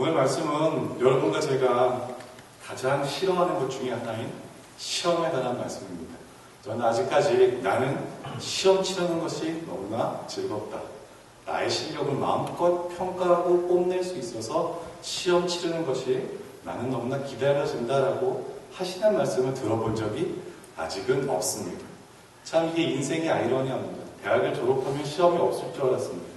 오늘 말씀은 여러분과 제가 가장 싫어하는 것 중에 하나인 시험에 관한 말씀입니다. 저는 아직까지 나는 시험 치르는 것이 너무나 즐겁다. 나의 실력을 마음껏 평가하고 뽐낼 수 있어서 시험 치르는 것이 나는 너무나 기다려진다라고 하시는 말씀을 들어본 적이 아직은 없습니다. 참 이게 인생의 아이러니합니다. 대학을 졸업하면 시험이 없을 줄 알았습니다.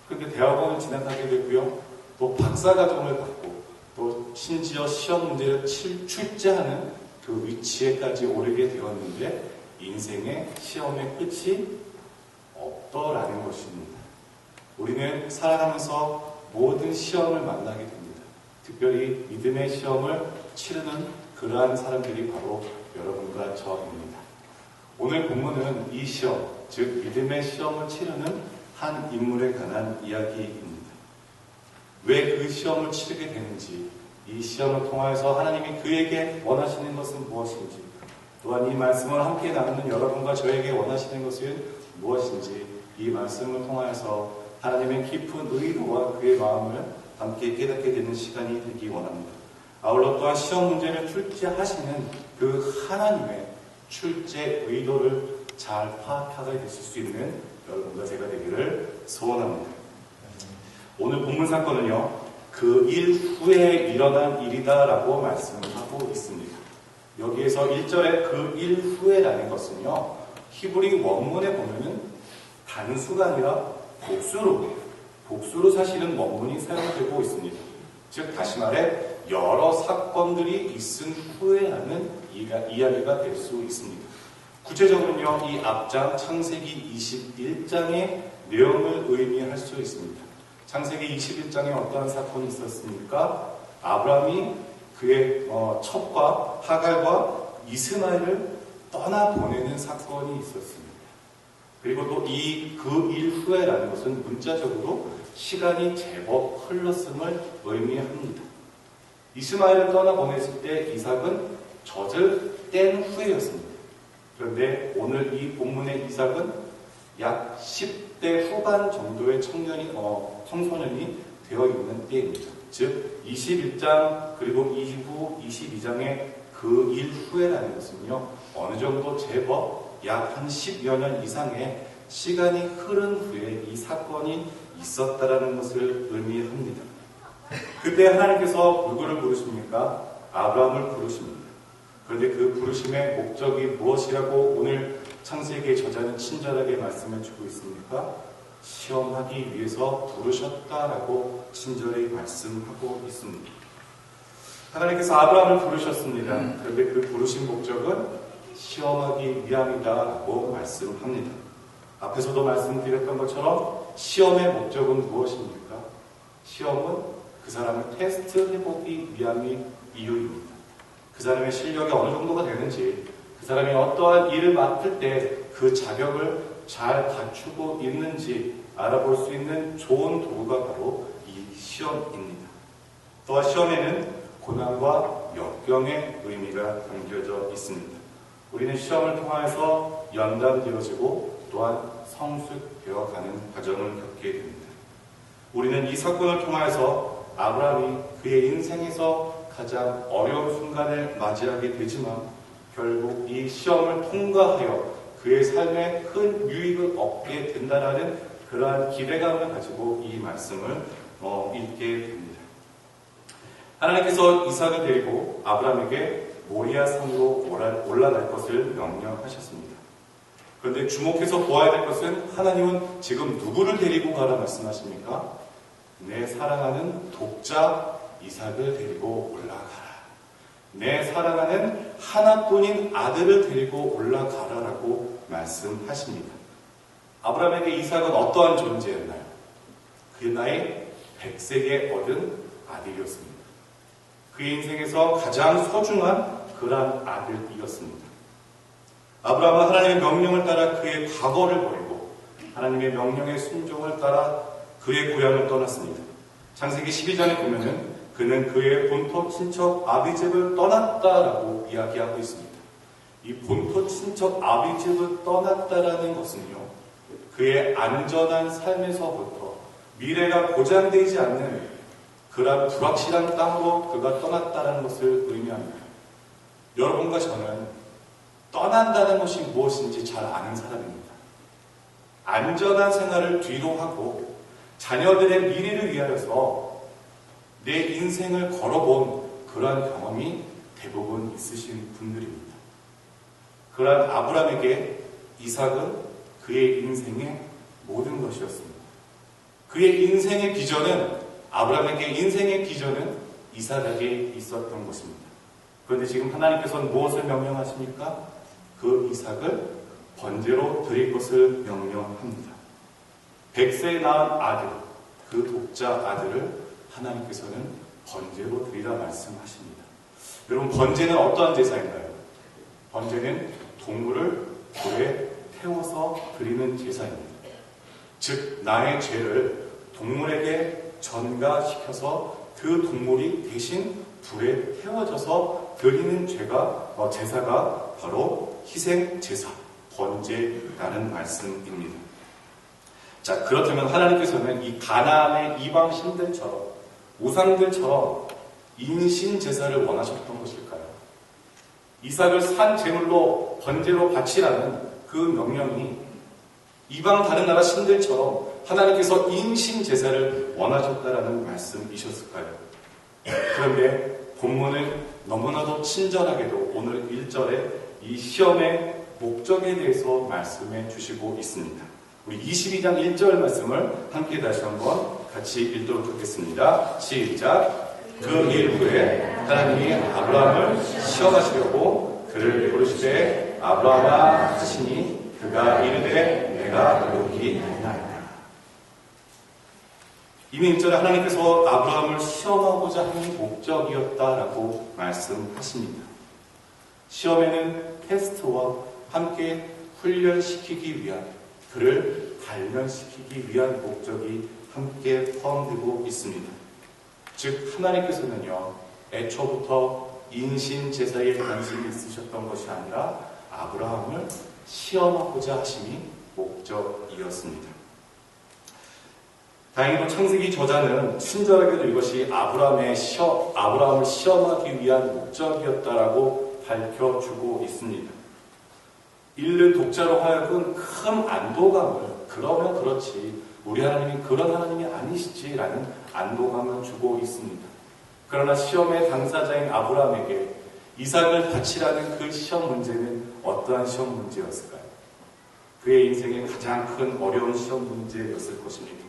그런데 대학원을 진학하게 되고요. 또 박사과정을 받고 또 심지어 시험 문제를 출제하는 그 위치에까지 오르게 되었는데 인생의 시험의 끝이 없더라는 것입니다. 우리는 살아가면서 모든 시험을 만나게 됩니다. 특별히 믿음의 시험을 치르는 그러한 사람들이 바로 여러분과 저입니다. 오늘 본문은 이 시험, 즉 믿음의 시험을 치르는 한 인물에 관한 이야기입니다. 왜 그 시험을 치르게 되는지, 이 시험을 통하여서 하나님이 그에게 원하시는 것은 무엇인지, 또한 이 말씀을 함께 나누는 여러분과 저에게 원하시는 것은 무엇인지, 이 말씀을 통하여서 하나님의 깊은 의도와 그의 마음을 함께 깨닫게 되는 시간이 되기 원합니다. 아울러 또한 시험 문제를 출제하시는 그 하나님의 출제 의도를 잘 파악하게 되실 수 있는 여러분과 제가 되기를 소원합니다. 오늘 본문 사건은요, 그 일 후에 일어난 일이다라고 말씀을 하고 있습니다. 여기에서 1절에 그 일 후에라는 것은요, 히브리 원문에 보면은 단수가 아니라 복수로 사실은 원문이 사용되고 있습니다. 즉 다시 말해 여러 사건들이 있은 후에라는 이야기가 될 수 있습니다. 구체적으로는요, 이 앞장 창세기 21장의 내용을 의미할 수 있습니다. 창세기 21장에 어떠한 사건이 있었습니까? 아브라함이 그의 첩과 하갈과 이스마엘을 떠나보내는 사건이 있었습니다. 그리고 또 그 일 후에라는 것은 문자적으로 시간이 제법 흘렀음을 의미합니다. 이스마엘을 떠나보냈을 때 이삭은 젖을 뗀 후에였습니다. 그런데 오늘 이 본문의 이삭은 약 10대 후반 정도의 청소년이 되어 있는 때입니다. 즉 21장 그리고 이후 22장의 그 일 후에라는 것은요, 어느 정도 제법 약 한 10여 년 이상의 시간이 흐른 후에 이 사건이 있었다라는 것을 의미합니다. 그때 하나님께서 누구를 부르십니까? 아브라함을 부르십니다. 그런데 그 부르심의 목적이 무엇이라고 오늘 창세기의 저자는 친절하게 말씀해 주고 있습니까? 시험하기 위해서 부르셨다라고 친절히 말씀하고 있습니다. 하나님께서 아브라함을 부르셨습니다. 그런데 그 부르신 목적은 시험하기 위함이다라고 말씀합니다. 앞에서도 말씀드렸던 것처럼 시험의 목적은 무엇입니까? 시험은 그 사람을 테스트해보기 위함이 이유입니다. 그 사람의 실력이 어느 정도가 되는지, 그 사람이 어떠한 일을 맡을 때 그 자격을 잘 갖추고 있는지 알아볼 수 있는 좋은 도구가 바로 이 시험입니다. 또한 시험에는 고난과 역경의 의미가 담겨져 있습니다. 우리는 시험을 통하여서 연단되어지고 또한 성숙되어가는 과정을 겪게 됩니다. 우리는 이 사건을 통하여서 아브라함이 그의 인생에서 가장 어려운 순간을 맞이하게 되지만 결국 이 시험을 통과하여 그의 삶에 큰 유익을 얻게 된다라는 그러한 기대감을 가지고 이 말씀을 읽게 됩니다. 하나님께서 이삭을 데리고 아브라함에게 모리아 산으로 올라갈 것을 명령하셨습니다. 그런데 주목해서 보아야 될 것은 하나님은 지금 누구를 데리고 가라 말씀하십니까? 내 사랑하는 독자 이삭을 데리고 올라가라. 내 사랑하는 하나뿐인 아들을 데리고 올라가라라고 말씀하십니다. 아브라함에게 이삭은 어떠한 존재였나요? 그의 나이 100세에 얻은 아들이었습니다. 그의 인생에서 가장 소중한 그러한 아들이었습니다. 아브라함은 하나님의 명령을 따라 그의 과거를 버리고 하나님의 명령의 순종을 따라 그의 고향을 떠났습니다. 창세기 12장에 보면은 그는 그의 본토 친척 아비집을 떠났다라고 이야기하고 있습니다. 이 본토 친척 아비집을 떠났다라는 것은요, 그의 안전한 삶에서부터 미래가 보장되지 않는 그러한 불확실한 땅으로 그가 떠났다는 것을 의미합니다. 여러분과 저는 떠난다는 것이 무엇인지 잘 아는 사람입니다. 안전한 생활을 뒤로 하고 자녀들의 미래를 위하여서 내 인생을 걸어본 그러한 경험이 대부분 있으신 분들입니다. 그러한 아브라함에게 이삭은 그의 인생의 모든 것이었습니다. 그의 인생의 비전은, 아브라함에게 인생의 비전은 이삭에게 있었던 것입니다. 그런데 지금 하나님께서는 무엇을 명령하십니까? 그 이삭을 번제로 드릴 것을 명령합니다. 100세에 낳은 아들, 그 독자 아들을 하나님께서는 번제로 드리라 말씀하십니다. 여러분, 번제는 어떠한 제사인가요? 번제는 동물을 불에 태워서 드리는 제사입니다. 즉, 나의 죄를 동물에게 전가시켜서 그 동물이 대신 불에 태워져서 드리는 제사가 바로 희생제사, 번제라는 말씀입니다. 자, 그렇다면 하나님께서는 이 가나안의 이방 신들처럼, 우상들처럼 인신제사를 원하셨던 것일까요? 이삭을 산 제물로 번제로 바치라는 그 명령이 이방 다른 나라 신들처럼 하나님께서 인신제사를 원하셨다라는 말씀이셨을까요? 그런데 본문은 너무나도 친절하게도 오늘 1절에 이 시험의 목적에 대해서 말씀해 주시고 있습니다. 우리 22장 1절 말씀을 함께 다시 한번 같이 읽도록 하겠습니다. 시작! 그 일 후에 하나님이 아브라함을 시험하시려고 그를 부르시되 아브라함아 하시니 그가 이르되 내가 여기 있나이다. 이미 1절에 하나님께서 아브라함을 시험하고자 하는 목적이었다라고 말씀하십니다. 시험에는 테스트와 함께 훈련시키기 위한, 그를 단련시키기 위한 목적이 함께 포함되고 있습니다. 즉 하나님께서는요, 애초부터 인신제사에 관심이 있으셨던 것이 아니라 아브라함을 시험하고자 하심이 목적이었습니다. 다행히도 창세기 저자는 친절하게도 이것이 아브라함을 시험하기 위한 목적이었다라고 밝혀주고 있습니다. 읽는 독자로 하여금 큰 안도감을, 그러면 그렇지, 우리 하나님이 그런 하나님이 아니시지라는 안도감을 주고 있습니다. 그러나 시험의 당사자인 아브라함에게 이삭을 바치라는 그 시험 문제는 어떠한 시험 문제였을까요? 그의 인생의 가장 큰 어려운 시험 문제였을 것입니다.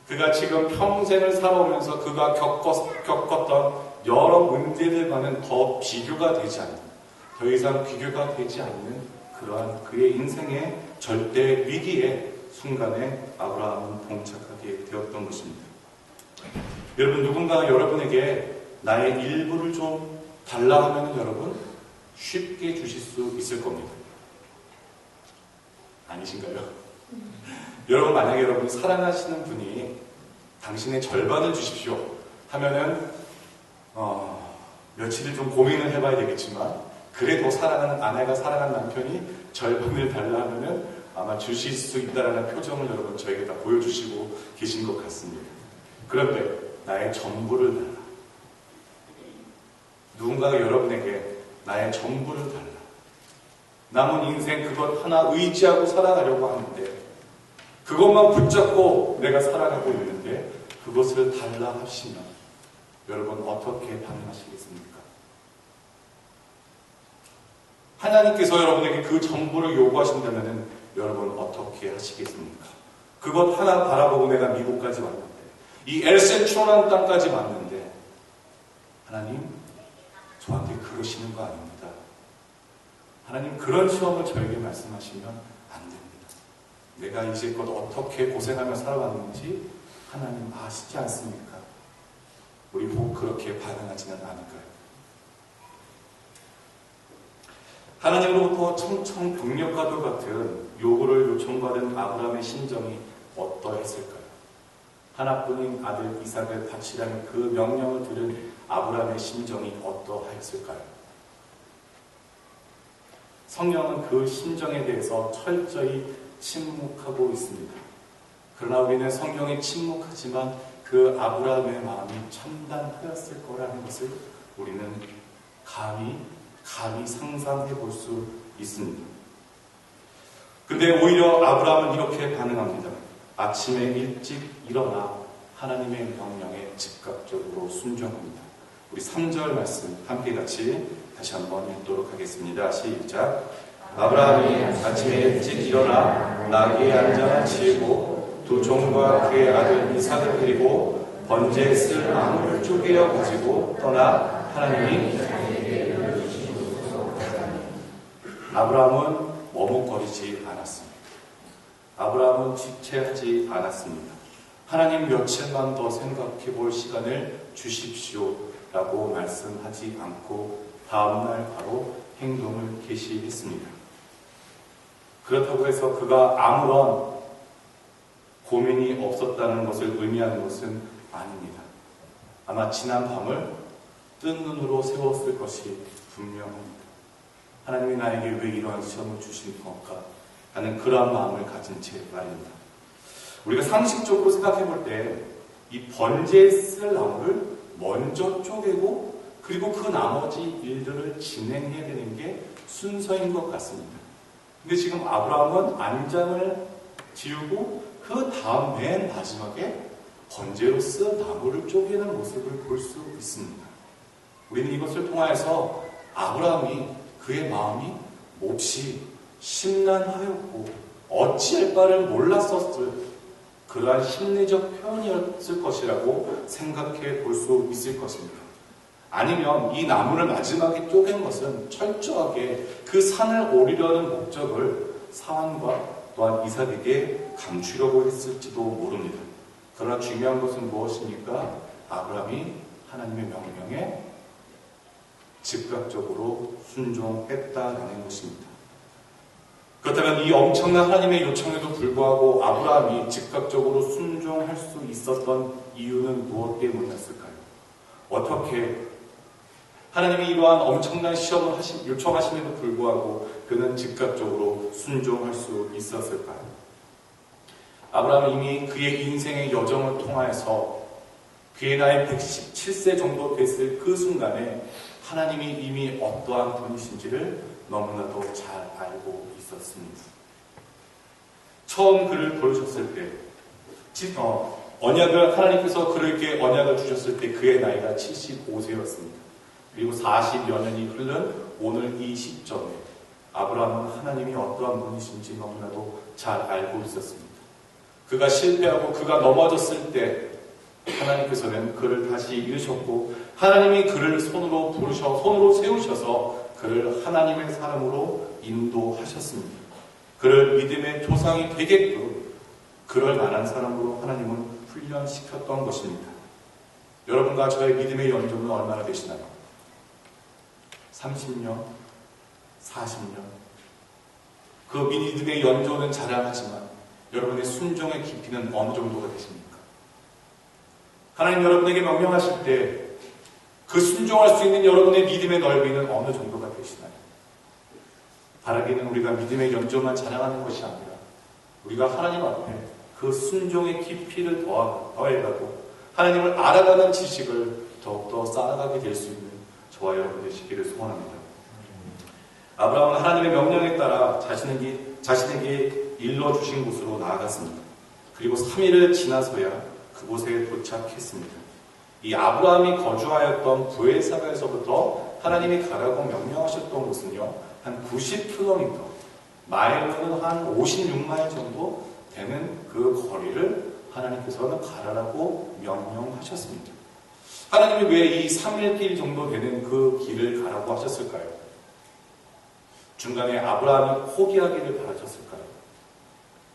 그가 지금 평생을 살아오면서 그가 겪었던 여러 문제들과는 더 비교가 되지 않는, 더 이상 비교가 되지 않는 그러한 그의 인생의 절대 위기의 순간에 아브라함은 봉착하게 되었던 것입니다. 여러분, 누군가가 여러분에게 나의 일부를 좀 달라 하면 여러분 쉽게 주실 수 있을 겁니다. 아니신가요? 여러분, 만약에 여러분이 사랑하시는 분이 당신의 절반을 주십시오 하면은 며칠을 좀 고민을 해봐야 되겠지만, 그래도 사랑하는 아내가 사랑하는 남편이 절반을 달라 하면은 아마 주실 수 있다라는 표정을 여러분 저에게 다 보여주시고 계신 것 같습니다. 그런데 나의 전부를 달라. 누군가가 여러분에게 나의 전부를 달라. 남은 인생 그것 하나 의지하고 살아가려고 하는데, 그것만 붙잡고 내가 살아가고 있는데 그것을 달라 하시면 여러분 어떻게 반응하시겠습니까? 하나님께서 여러분에게 그 전부를 요구하신다면 여러분 어떻게 하시겠습니까? 그것 하나 바라보고 내가 미국까지 왔는데, 이 엘센트로라는 땅까지 왔는데 하나님, 저한테 그러시는 거 아닙니다. 하나님, 그런 시험을 저에게 말씀하시면 안 됩니다. 내가 이제껏 어떻게 고생하며 살아왔는지 하나님 아시지 않습니까? 우리 꼭 그렇게 반응하지는 않을까요? 하나님으로부터 청청병력과도 같은 요구를 요청받은 아브라함의 심정이 어떠했을까요? 하나뿐인 아들 이삭을 바치라는 그 명령을 들은 아브라함의 심정이 어떠하였을까요? 성경은 그 심정에 대해서 철저히 침묵하고 있습니다. 그러나 우리는 성경에 침묵하지만 그 아브라함의 마음이 참담하였을 거라는 것을 우리는 감히 상상해 볼 수 있습니다. 근데 오히려 아브라함은 이렇게 반응합니다. 아침에 일찍 일어나 하나님의 명령에 즉각적으로 순종합니다. 우리 3절 말씀 함께 같이 다시 한번 읽도록 하겠습니다. 시작. 아브라함이 아침에 일찍 일어나 나귀의 안장을 치고 두 종과 그의 아들 이삭을 데리고 번제에 쓸 나무를 쪼개어 가지고 떠나 하나님이 아브라함은 머뭇거리지 않았습니다. 아브라함은 지체하지 않았습니다. 하나님 며칠만 더 생각해 볼 시간을 주십시오 라고 말씀하지 않고 다음날 바로 행동을 개시했습니다. 그렇다고 해서 그가 아무런 고민이 없었다는 것을 의미하는 것은 아닙니다. 아마 지난 밤을 뜬 눈으로 세웠을 것이 분명합니다. 하나님이 나에게 왜 이러한 시험을 주신 건가 하는 그러한 마음을 가진 채 말입니다. 우리가 상식적으로 생각해 볼 때 이 번제에 쓸 나무를 먼저 쪼개고 그리고 그 나머지 일들을 진행해야 되는 게 순서인 것 같습니다. 근데 지금 아브라함은 안장을 지우고 그 다음 맨 마지막에 번제로 쓴 나무를 쪼개는 모습을 볼 수 있습니다. 우리는 이것을 통하여서 아브라함이 그의 마음이 몹시 심란하였고 어찌할 바를 몰랐었을 그러한 심리적 표현이었을 것이라고 생각해 볼 수 있을 것입니다. 아니면 이 나무를 마지막에 쪼갠 것은 철저하게 그 산을 오르려는 목적을 사환과 또한 이삭에게 감추려고 했을지도 모릅니다. 그러나 중요한 것은 무엇입니까? 아브라함이 하나님의 명령에 즉각적으로 순종했다는 것입니다. 그렇다면 이 엄청난 하나님의 요청에도 불구하고 아브라함이 즉각적으로 순종할 수 있었던 이유는 무엇 때문이었을까요? 어떻게 하나님이 이러한 엄청난 시험을 요청하심에도 불구하고 그는 즉각적으로 순종할 수 있었을까요? 아브라함은 이미 그의 인생의 여정을 통하여서 그의 나이 117세 정도 됐을 그 순간에 하나님이 이미 어떠한 분이신지를 너무나도 잘 알고 있었습니다. 처음 그를 부르셨을 때, 하나님께서 그에게 언약을 주셨을 때 그의 나이가 75세였습니다. 그리고 40여 년이 흐른 오늘 이 시점에 아브라함은 하나님이 어떠한 분이신지 너무나도 잘 알고 있었습니다. 그가 실패하고 그가 넘어졌을 때 하나님께서는 그를 다시 이으셨고 하나님이 그를 손으로 세우셔서 그를 하나님의 사람으로 인도하셨습니다. 그를 믿음의 조상이 되게끔 그럴 만한 사람으로 하나님은 훈련시켰던 것입니다. 여러분과 저의 믿음의 연조는 얼마나 되시나요? 30년? 40년? 그 믿음의 연조는 자랑하지만 여러분의 순종의 깊이는 어느 정도가 되십니까? 하나님 여러분에게 명령하실 때 그 순종할 수 있는 여러분의 믿음의 넓이는 어느 정도가 되시나요? 바라기는 우리가 믿음의 연조만 자랑하는 것이 아니라 우리가 하나님 앞에 그 순종의 깊이를 더해가고 하나님을 알아가는 지식을 더욱더 쌓아가게 될 수 있는 저와 여러분 되시기를 소원합니다. 아브라함은 하나님의 명령에 따라 자신에게 일러주신 곳으로 나아갔습니다. 그리고 3일을 지나서야 그곳에 도착했습니다. 이 아브라함이 거주하였던 부엘사바에서부터 하나님이 가라고 명령하셨던 곳은요, 한 90km, 마일로는 한 56마일 정도 되는 그 거리를 하나님께서는 가라라고 명령하셨습니다. 하나님이 왜 이 3일 길 정도 되는 그 길을 가라고 하셨을까요? 중간에 아브라함이 포기하기를 바라셨을까요?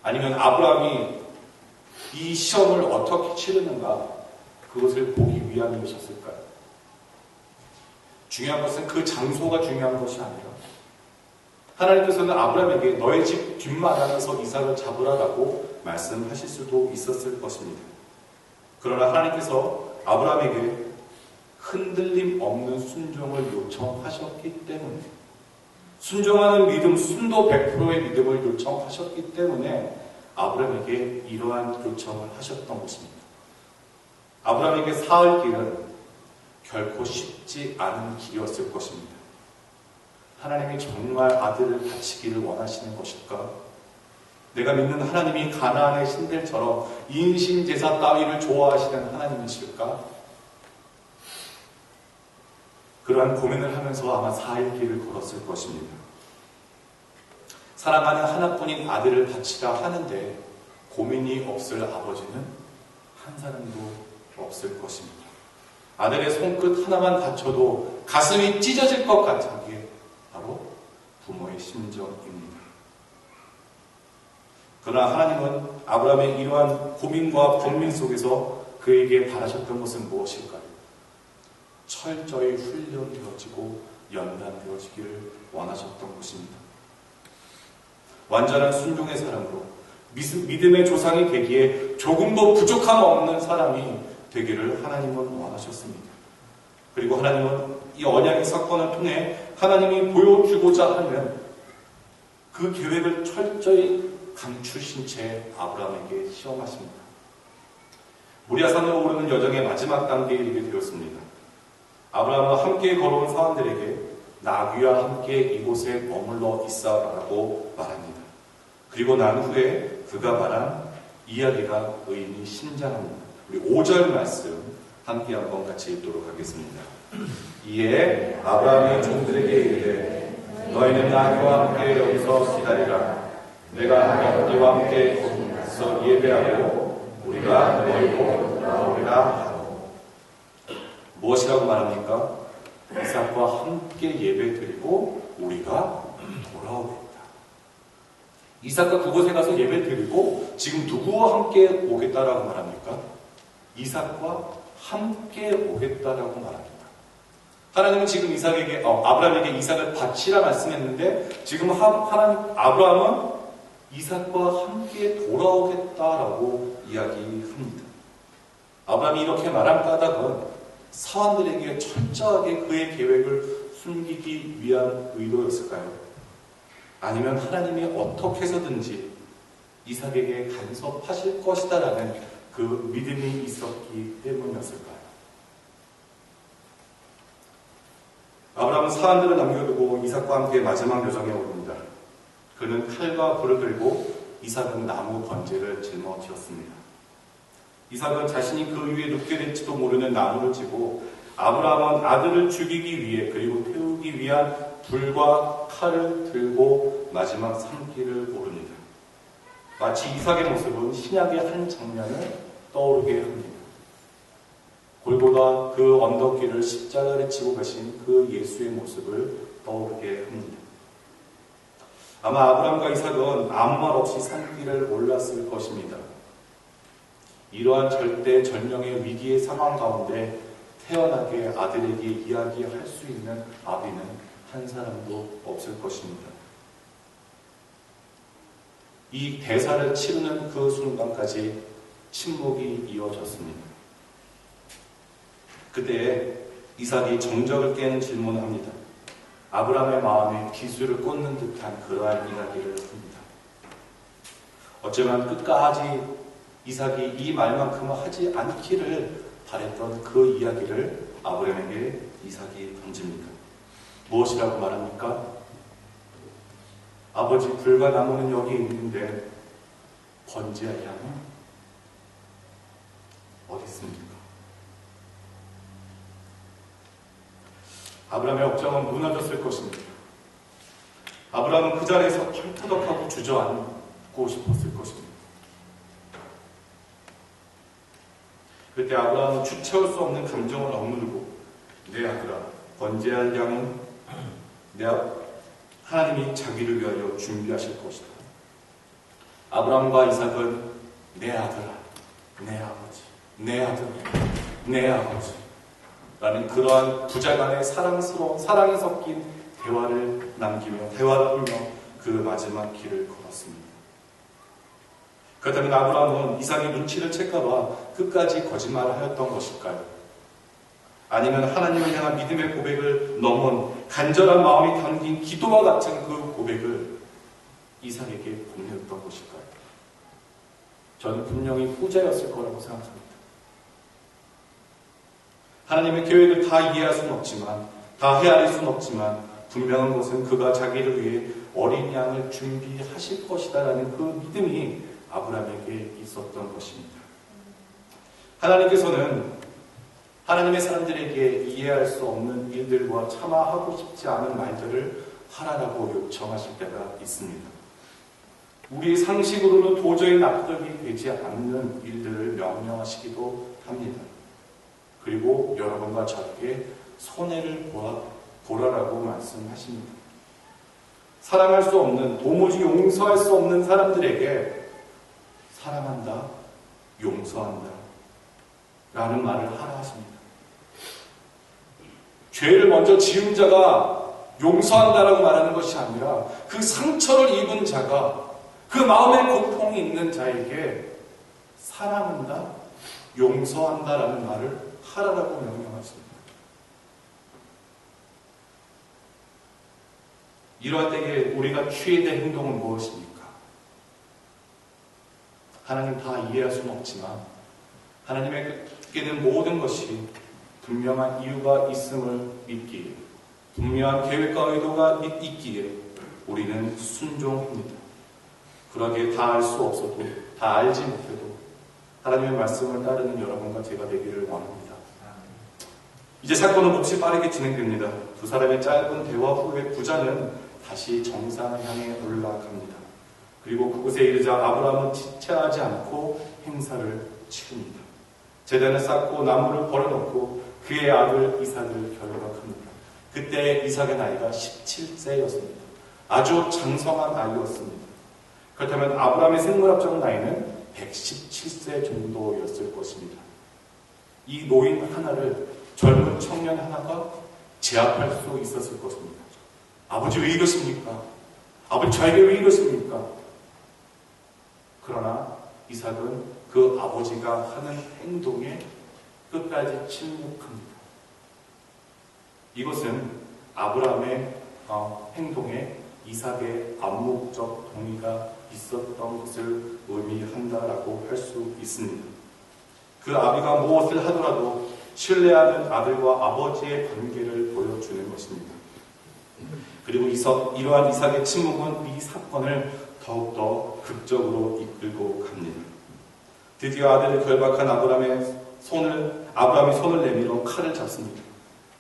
아니면 아브라함이 이 시험을 어떻게 치르는가 그것을 보기 위함이셨을까요? 중요한 것은 그 장소가 중요한 것이 아니라 하나님께서는 아브라함에게 너의 집 뒷마당에서 이삭을 잡으라라고 말씀하실 수도 있었을 것입니다. 그러나 하나님께서 아브라함에게 흔들림 없는 순종을 요청하셨기 때문에 순종하는 믿음, 순도 100%의 믿음을 요청하셨기 때문에 아브라함에게 이러한 요청을 하셨던 것입니다. 아브라함에게 사흘 길은 결코 쉽지 않은 길이었을 것입니다. 하나님이 정말 아들을 바치기를 원하시는 것일까? 내가 믿는 하나님이 가나안의 신들처럼 인신제사 따위를 좋아하시는 하나님이실까? 그러한 고민을 하면서 아마 4일 길을 걸었을 것입니다. 사랑하는 하나뿐인 아들을 바치라 하는데 고민이 없을 아버지는 한 사람도 없을 것입니다. 아들의 손끝 하나만 다쳐도 가슴이 찢어질 것 같은 게 바로 부모의 심정입니다. 그러나 하나님은 아브라함의 이러한 고민과 번민 속에서 그에게 바라셨던 것은 무엇일까요? 철저히 훈련되어지고 연단되어지기를 원하셨던 것입니다. 완전한 순종의 사람으로 믿음의 조상이 되기에 조금도 부족함 없는 사람이 되기를 하나님은 원하셨습니다. 그리고 하나님은 이 언약의 사건을 통해 하나님이 보여주고자 하는 그 계획을 철저히 감추신 채 아브라함에게 시험하십니다. 모리아산으로 오르는 여정의 마지막 단계에 이르게 되었습니다. 아브라함과 함께 걸어온 사람들에게 나귀와 함께 이곳에 머물러 있어라고 말합니다. 그리고 난 후에 그가 말한 이야기가 의미 심장합니다. 우리 5절 말씀 함께 한번 같이 읽도록 하겠습니다. 이에 아브라함이 종들에게 이르되 너희는 나귀와 함께 여기서 기다리라. 내가 너희와 함께 거기서 예배하고 우리가 너희로 돌아오리라 하고. 무엇이라고 말합니까? 이삭과 함께 예배드리고 우리가 돌아오겠다. 이삭과 그곳에 가서 예배드리고 지금 누구와 함께 오겠다라고 말합니까? 이삭과 함께 오겠다라고 말합니다. 하나님은 지금 아브라함에게 이삭을 바치라 말씀했는데 지금 아브라함은 이삭과 함께 돌아오겠다라고 이야기합니다. 아브라함이 이렇게 말한 까닭은 사람들에게 철저하게 그의 계획을 숨기기 위한 의도였을까요? 아니면 하나님이 어떻게 해서든지 이삭에게 간섭하실 것이다라는 그 믿음이 있었기 때문이었을까요? 아브라함은 사람들을 남겨두고 이삭과 함께 마지막 여정에 오릅니다. 그는 칼과 불을 들고 이삭은 나무 번제를 짊어지었습니다. 이삭은 자신이 그 위에 눕게 될지도 모르는 나무를 쥐고 아브라함은 아들을 죽이기 위해 그리고 태우기 위한 불과 칼을 들고 마지막 산길을 오릅니다. 마치 이삭의 모습은 신약의 한 장면을 떠오르게 합니다. 골고다 그 언덕길을 십자가를 지고 가신 그 예수의 모습을 떠오르게 합니다. 아마 아브라함과 이삭은 아무 말 없이 산길을 올랐을 것입니다. 이러한 절대절명의 위기의 상황 가운데 태연하게 아들에게 이야기할 수 있는 아비는 한 사람도 없을 것입니다. 이 대사를 치르는 그 순간까지 침묵이 이어졌습니다. 그때 이삭이 정적을 깨는 질문을 합니다. 아브라함의 마음에 비수를 꽂는 듯한 그러한 이야기를 합니다. 어쩌면 끝까지 이삭이 이 말만큼은 하지 않기를 바랬던 그 이야기를 아브라함에게 이삭이 던집니다. 무엇이라고 말합니까? 아버지, 불과 나무는 여기 있는데 번제할 양은 어디 있습니까? 아브라함의 억장은 무너졌을 것입니다. 아브라함은 그 자리에서 털터덕하고 주저앉고 싶었을 것입니다. 그때 아브라함은 주체할 수 없는 감정을 억누르고 내 아들아, 번제할 양은 하나님이 자기를 위하여 준비하실 것이다. 아브라함과 이삭은 내 아들아, 내 아버지, 내 아들, 내 아버지 라는 그러한 부자간의 사랑이 섞인 대화를 하며 그 마지막 길을 걸었습니다. 그렇다면 아브라함은 이삭의 눈치를 챌까봐 끝까지 거짓말을 하였던 것일까요? 아니면 하나님을 향한 믿음의 고백을 넘은 간절한 마음이 담긴 기도와 같은 그 고백을 이삭에게 보내었던 것일까요? 저는 분명히 후자였을 거라고 생각합니다. 하나님의 계획을 다 이해할 수는 없지만, 다 헤아릴 수는 없지만, 분명한 것은 그가 자기를 위해 어린 양을 준비하실 것이다라는 그 믿음이 아브라함에게 있었던 것입니다. 하나님께서는 하나님의 사람들에게 이해할 수 없는 일들과 차마 하고 싶지 않은 말들을 하라라고 요청하실 때가 있습니다. 우리 상식으로는 도저히 납득이 되지 않는 일들을 명령하시기도 합니다. 그리고 여러분과 저에게 손해를 보라라고 말씀하십니다. 사랑할 수 없는, 도무지 용서할 수 없는 사람들에게 사랑한다, 용서한다 라는 말을 하라 하십니다. 죄를 먼저 지은 자가 용서한다라고 말하는 것이 아니라 그 상처를 입은 자가, 그 마음의 고통이 있는 자에게 사랑한다, 용서한다라는 말을 하라라고 명령하십니다. 이러한 때에 우리가 취해야 될 행동은 무엇입니까? 하나님 다 이해할 수는 없지만 하나님에게는 모든 것이 분명한 이유가 있음을 믿기에, 분명한 계획과 의도가 있기에 우리는 순종합니다. 그러기에 다 알 수 없어도, 다 알지 못해도 하나님의 말씀을 따르는 여러분과 제가 되기를 원합니다. 이제 사건은 몹시 빠르게 진행됩니다. 두 사람의 짧은 대화 후에 부자는 다시 정상을 향해 올라갑니다. 그리고 그곳에 이르자 아브라함은 지체하지 않고 행사를 치릅니다. 제단을 쌓고 나무를 버려놓고 그의 아들 이삭을 결박합니다. 그때 이삭의 나이가 17세였습니다. 아주 장성한 아이였습니다. 그렇다면 아브라함의 생물학적 나이는 117세 정도였을 것입니다. 이 노인 하나를 젊은 청년 하나가 제압할 수 있었을 것입니다. 아버지 왜 이러십니까? 아버지 저에게 왜 이러십니까? 그러나 이삭은 그 아버지가 하는 행동에 끝까지 침묵합니다. 이것은 아브라함의 행동에 이삭의 암묵적 동의가 있었던 것을 의미한다라고 할 수 있습니다. 그 아비가 무엇을 하더라도 신뢰하는 아들과 아버지의 관계를 보여주는 것입니다. 그리고 이러한 이삭의 침묵은 이 사건을 더욱더 극적으로 이끌고 갑니다. 드디어 아들을 결박한 아브라함이 손을 내밀어 칼을 잡습니다.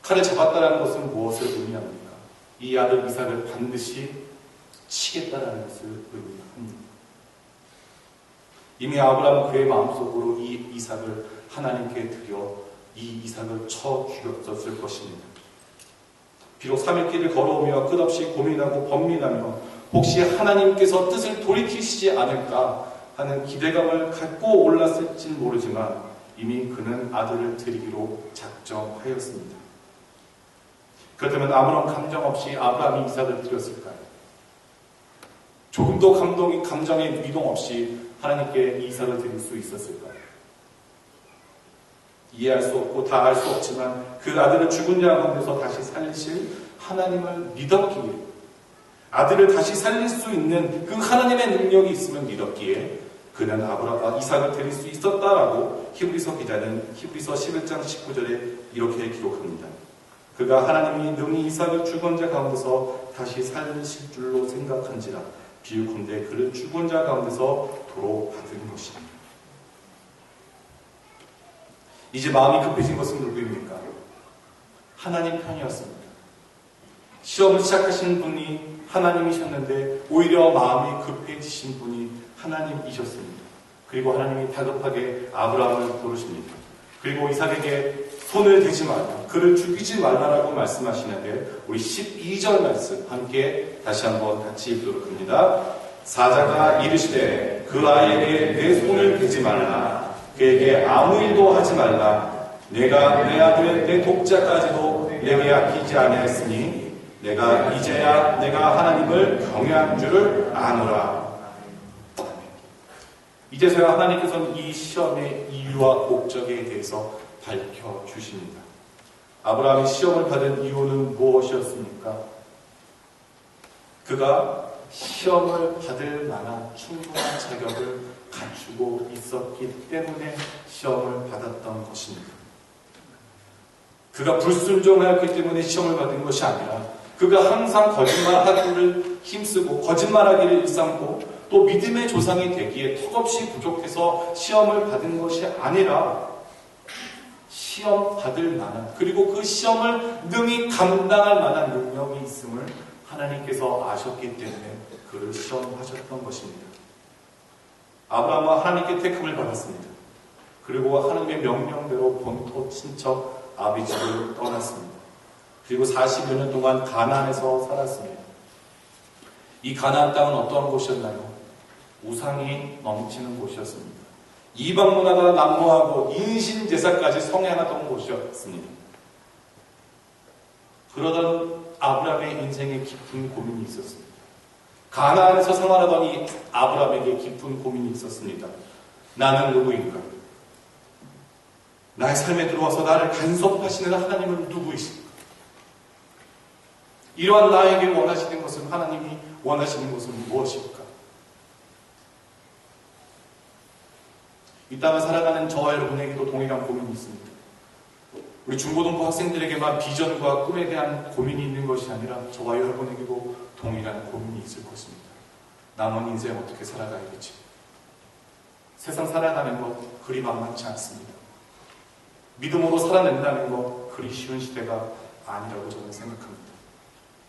칼을 잡았다는 것은 무엇을 의미합니까? 이 아들 이삭을 반드시 치겠다라는 것을 의미합니다. 이미 아브라함은 그의 마음속으로 이 이삭을 하나님께 드려 이 이삭을 쳐 죽였었을 것입니다. 비록 3일 길을 걸어오며 끝없이 고민하고 번민하며 혹시 하나님께서 뜻을 돌이키시지 않을까 하는 기대감을 갖고 올랐을지 모르지만 이미 그는 아들을 드리기로 작정하였습니다. 그렇다면 아무런 감정 없이 아브라함이 이삭을 드렸을까요? 조금도 감정의 미동 없이 하나님께 이삭을 드릴 수 있었을까요? 이해할 수 없고 다 알 수 없지만 그 아들을 죽은 자 가운데서 다시 살리실 하나님을 믿었기에, 아들을 다시 살릴 수 있는 그 하나님의 능력이 있음을 믿었기에 그는 이삭을 드릴 수 있었다라고 히브리서 기자는 히브리서 11장 19절에 이렇게 기록합니다. 그가 하나님이 능히 이삭을 죽은 자 가운데서 다시 살리실 줄로 생각한지라 비유컨대 그를 죽은 자 가운데서 도로 받은 것입니다. 이제 마음이 급해진 것은 누구입니까? 하나님 편이었습니다. 시험을 시작하신 분이 하나님이셨는데 오히려 마음이 급해지신 분이 하나님이셨습니다. 그리고 하나님이 다급하게 아브라함을 부르십니다. 그리고 이삭에게 손을 대지 말라, 그를 죽이지 말라라고 말씀하시는데 우리 12절 말씀 함께 다시 한번 같이 읽도록 합니다. 사자가 이르시되 그 아이에게 내 손을 대지 말라, 그에게 아무 일도 하지 말라. 내가 내 아들 내 독자까지도 내게 아끼지 아니하였으니 내가 이제야 내가 하나님을 경외한 줄을 아노라. 이제서야 하나님께서는 이 시험의 이유와 목적에 대해서 밝혀주십니다. 아브라함이 시험을 받은 이유는 무엇이었습니까? 그가 시험을 받을 만한 충분한 자격을 갖추고 있었기 때문에 시험을 받았던 것입니다. 그가 불순종하였기 때문에 시험을 받은 것이 아니라 그가 항상 거짓말하기를 힘쓰고 거짓말하기를 일삼고 또 믿음의 조상이 되기에 턱없이 부족해서 시험을 받은 것이 아니라 시험 받을 만한 그리고 그 시험을 능히 감당할 만한 능력이 있음을 하나님께서 아셨기 때문에 그를 시험하셨던 것입니다. 아브라함은 하나님께 택함을 받았습니다. 그리고 하나님의 명령대로 본토 친척 아비집을 떠났습니다. 그리고 40여 년 동안 가나안에서 살았습니다. 이 가나안 땅은 어떠한 곳이었나요? 우상이 넘치는 곳이었습니다. 이방 문화가 난무하고 인신 제사까지 성행하던 곳이었습니다. 그러던 아브라함의 인생에 깊은 고민이 있었습니다. 가나안에서 생활하던 이 아브라함에게 깊은 고민이 있었습니다. 나는 누구인가? 나의 삶에 들어와서 나를 간섭하시는 하나님은 누구이십니까? 이러한 나에게 원하시는 것은 하나님이 원하시는 것은 무엇일까? 이 땅을 살아가는 저와 여러분에게도 동일한 고민이 있습니다. 우리 중고등부 학생들에게만 비전과 꿈에 대한 고민이 있는 것이 아니라 저와 여러분에게도 동일한 고민이 있을 것입니다. 남은 인생 어떻게 살아가야겠지? 세상 살아가는 것 그리 만만치 않습니다. 믿음으로 살아낸다는 것 그리 쉬운 시대가 아니라고 저는 생각합니다.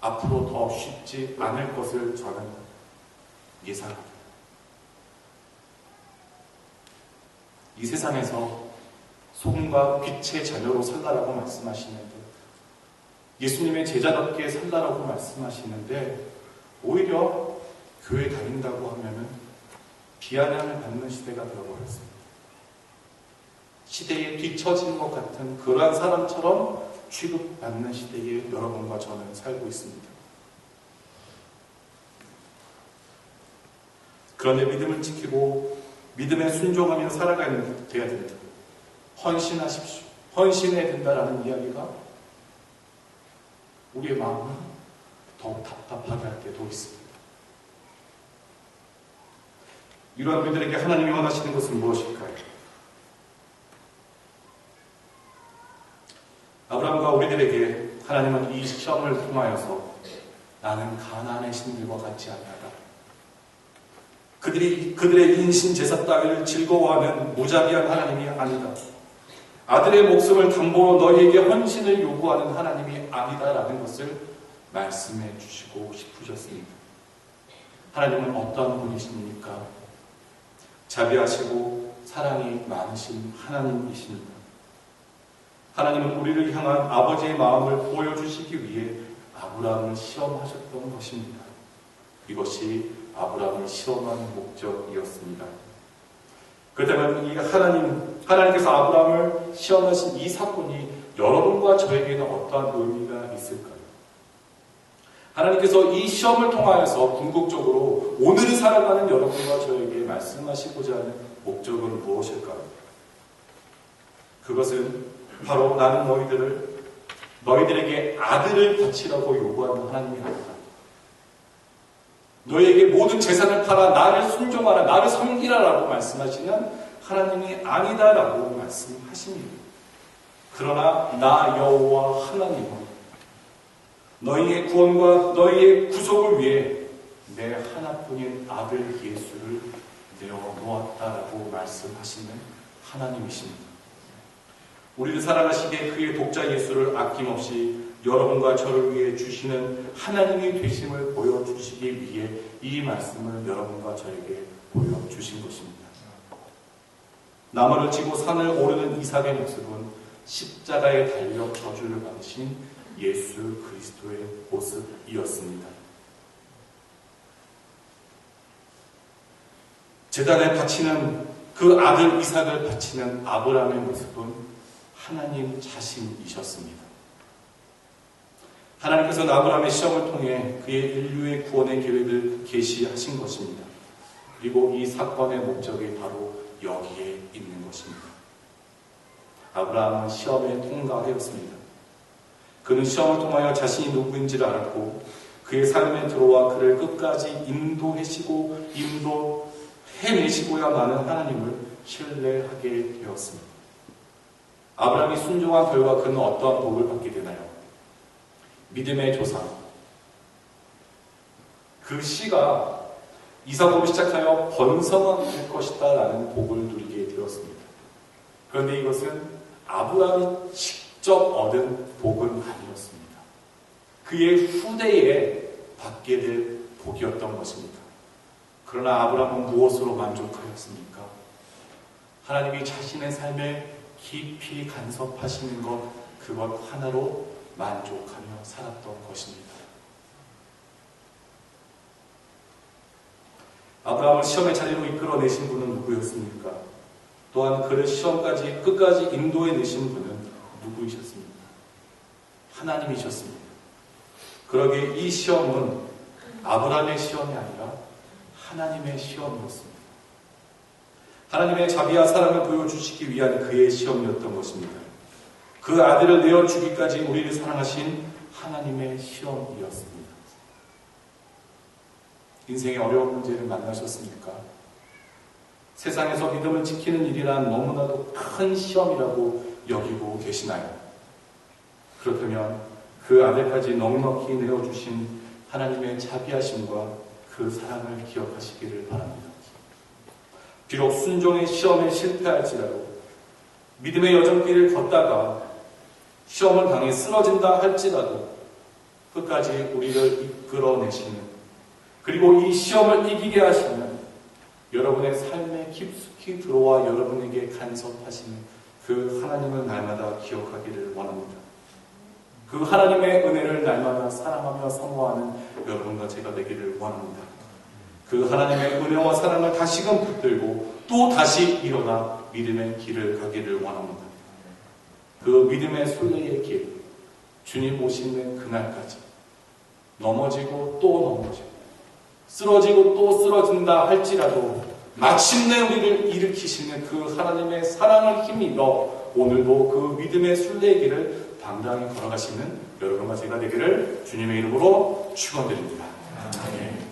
앞으로 더 쉽지 않을 것을 저는 예상합니다. 이 세상에서 소금과 빛의 자녀로 살라라고 말씀하시는데 예수님의 제자답게 살라라고 말씀하시는데 오히려 교회 다닌다고 하면은 비아냥을 받는 시대가 되어버렸습니다. 시대에 뒤처진 것 같은 그러한 사람처럼 취급받는 시대에 여러분과 저는 살고 있습니다. 그런데 믿음을 지키고 믿음에 순종하며 살아가야 됩니다. 헌신하십시오. 헌신해야 된다라는 이야기가 우리의 마음을 더욱 답답하게 할 때도 있습니다. 이러한 우리들에게 하나님이 원하시는 것은 무엇일까요? 아브라함과 우리들에게 하나님은 이 시험을 통하여서 나는 가나안의 신들과 같지 않다. 그들의 인신 제사 따위를 즐거워하는 무자비한 하나님이 아니다. 아들의 목숨을 담보로 너희에게 헌신을 요구하는 하나님이 아니다라는 것을 말씀해 주시고 싶으셨습니다. 하나님은 어떠한 분이십니까? 자비하시고 사랑이 많으신 하나님이십니다. 하나님은 우리를 향한 아버지의 마음을 보여주시기 위해 아브라함을 시험하셨던 것입니다. 이것이 아브라함을 시험하는 목적이었습니다. 그렇다면 이 하나님께서 아브라함을 시험하신 이 사건이 여러분과 저에게는 어떠한 의미가 있을까요? 하나님께서 이 시험을 통하여서 궁극적으로 오늘을 살아가는 여러분과 저에게 말씀하시고자 하는 목적은 무엇일까요? 그것은 바로 나는 너희들에게 아들을 바치라고 요구하는 하나님이 아니다. 너희에게 모든 재산을 팔아 나를 순종하라, 나를 섬기라라고 말씀하시는 하나님이 아니다라고 말씀하십니다. 그러나 나 여호와 하나님은 너희의 구원과 너희의 구속을 위해 내 하나뿐인 아들 예수를 내어놓았다라고 말씀하시는 하나님이십니다. 우리를 사랑하시기에 그의 독자 예수를 아낌없이 여러분과 저를 위해 주시는 하나님이 되심을 보여주시기 위해 이 말씀을 여러분과 저에게 보여주신 것입니다. 나무를 지고 산을 오르는 이삭의 모습은 십자가에 달려 저주를 받으신 예수 그리스도의 모습이었습니다. 제단에 바치는 그 아들 이삭을 바치는 아브라함의 모습은 하나님 자신이셨습니다. 하나님께서는 아브라함의 시험을 통해 그의 인류의 구원의 계획을 계시하신 것입니다. 그리고 이 사건의 목적이 바로 여기에 있는 것입니다. 아브라함은 시험에 통과하였습니다. 그는 시험을 통하여 자신이 누구인지를 알았고 그의 삶에 들어와 그를 끝까지 인도해내시고야만은 하나님을 신뢰하게 되었습니다. 아브라함이 순종한 결과 그는 어떠한 복을 받게 되나요? 믿음의 조상. 그 씨가 이삭으로 시작하여 번성할 것이다 라는 복을 누리게 되었습니다. 그런데 이것은 아브라함이 직접 얻은 복은 아니었습니다. 그의 후대에 받게 될 복이었던 것입니다. 그러나 아브라함은 무엇으로 만족하였습니까? 하나님이 자신의 삶에 깊이 간섭하시는 것, 그것 하나로 만족하며 살았던 것입니다. 아브라함을 시험의 자리로 이끌어내신 분은 누구였습니까? 또한 그를 시험까지 끝까지 인도해내신 분은 누구이셨습니까? 하나님이셨습니다. 그러기에 이 시험은 아브라함의 시험이 아니라 하나님의 시험이었습니다. 하나님의 자비와 사랑을 보여주시기 위한 그의 시험이었던 것입니다. 그 아들을 내어주기까지 우리를 사랑하신 하나님의 시험이었습니다. 인생의 어려운 문제를 만나셨습니까? 세상에서 믿음을 지키는 일이란 너무나도 큰 시험이라고 여기고 계시나요? 그렇다면 그 아들까지 넉넉히 내어주신 하나님의 자비하심과 그 사랑을 기억하시기를 바랍니다. 비록 순종의 시험에 실패할지라도 믿음의 여정길을 걷다가 시험을 당해 쓰러진다 할지라도 끝까지 우리를 이끌어내시는, 그리고 이 시험을 이기게 하시는, 여러분의 삶에 깊숙이 들어와 여러분에게 간섭하시는 그 하나님을 날마다 기억하기를 원합니다. 그 하나님의 은혜를 날마다 사랑하며 사모하는 여러분과 제가 되기를 원합니다. 그 하나님의 은혜와 사랑을 다시금 붙들고 또 다시 일어나 믿음의 길을 가기를 원합니다. 그 믿음의 순례의 길, 주님 오시는 그날까지 넘어지고 또 넘어지고 쓰러지고 또 쓰러진다 할지라도 마침내 우리를 일으키시는 그 하나님의 사랑을 힘입어 오늘도 그 믿음의 순례의 길을 당당히 걸어가시는 여러분과 제가 되기를 주님의 이름으로 축원드립니다. 아멘.